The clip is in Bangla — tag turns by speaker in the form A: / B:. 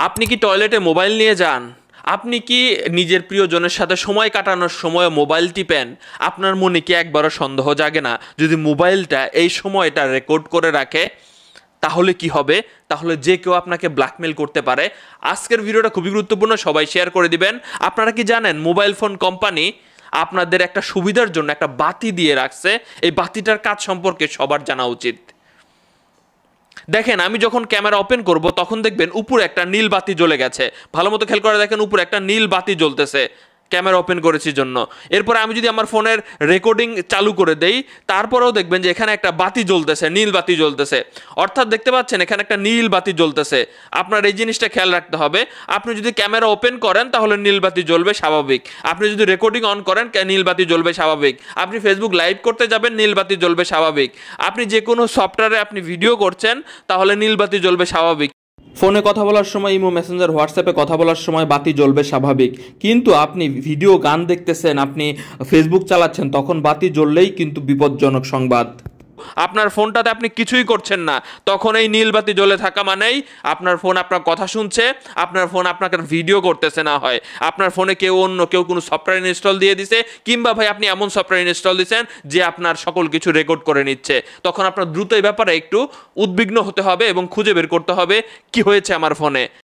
A: আপনি কি টয়লেটে মোবাইল নিয়ে যান? আপনি কি নিজের প্রিয়জনের সাথে সময় কাটানোর সময় মোবাইল টিপেন? আপনার মনে কি একবারও সন্দেহ জাগে না যদি মোবাইলটা এই সময়টা রেকর্ড করে রাখে তাহলে কি হবে? তাহলে যে কেউ আপনাকে ব্ল্যাকমেল করতে পারে। আজকের ভিডিওটা খুবই গুরুত্বপূর্ণ, সবাই শেয়ার করে দিবেন। আপনারা কি জানেন মোবাইল ফোন কোম্পানি আপনাদের একটা সুবিধার জন্য একটা বাতি দিয়ে রাখছে? এই বাতিটার কাজ সম্পর্কে সবার জানা উচিত। দেখেন, আমি যখন ক্যামেরা ওপেন করব তখন দেখবেন উপরে একটা নীল বাতি জ্বলে গেছে। ভালো মতো খেয়াল করে দেখেন, উপরে একটা নীল বাতি জ্বলতেছে ক্যামেরা ওপেন করেছি জন্য। এরপরে আমি যদি আমার ফোনের রেকর্ডিং চালু করে দেই, তারপরেও দেখবেন যে এখানে একটা বাতি জ্বলতেছে, নীল বাতি জ্বলতেছে। অর্থাৎ দেখতে পাচ্ছেন এখানে একটা নীল বাতি জ্বলতেছে। আপনার এই জিনিসটা খেয়াল রাখতে হবে। আপনি যদি ক্যামেরা ওপেন করেন তাহলে নীল বাতি জ্বলবে স্বাভাবিক। আপনি যদি রেকর্ডিং অন করেন নীল বাতি জ্বলবে স্বাভাবিক। আপনি ফেসবুক লাইভ করতে যাবেন, নীল বাতি জ্বলবে স্বাভাবিক। আপনি যে কোনো সফটওয়্যারে আপনি ভিডিও করছেন তাহলে নীল বাতি জ্বলবে স্বাভাবিক। ফোনে কথা বলার সময়, ইমো, মেসেঞ্জার, হোয়াটসঅ্যাপে কথা বলার সময় বাতি জ্বলবে স্বাভাবিক। কিন্তু আপনি ভিডিও গান দেখতেছেন, আপনি ফেসবুক চালাচ্ছেন, তখন বাতি জ্বললেই কিন্তু বিপজ্জনক সংবাদ। আপনার ফোনটাতে আপনি কিছুই করছেন না, তখন এই নীল বাতি জ্বলে থাকা মানেই আপনার ফোন আপনার কথা শুনছে, আপনার ফোন আপনাকে ভিডিও করতেছে। না হয় আপনার ফোনে অন্য কেউ কোনো সফটওয়্যার ইনস্টল দিয়ে দিছে, কিংবা ভাই আপনি এমন সফটওয়্যার ইনস্টল দিচ্ছেন যে আপনার সকল কিছু রেকর্ড করে নিচ্ছে। তখন আপনার দ্রুত এই ব্যাপারে একটু উদ্বিগ্ন হতে হবে এবং খুঁজে বের করতে হবে কি হয়েছে আমার ফোনে।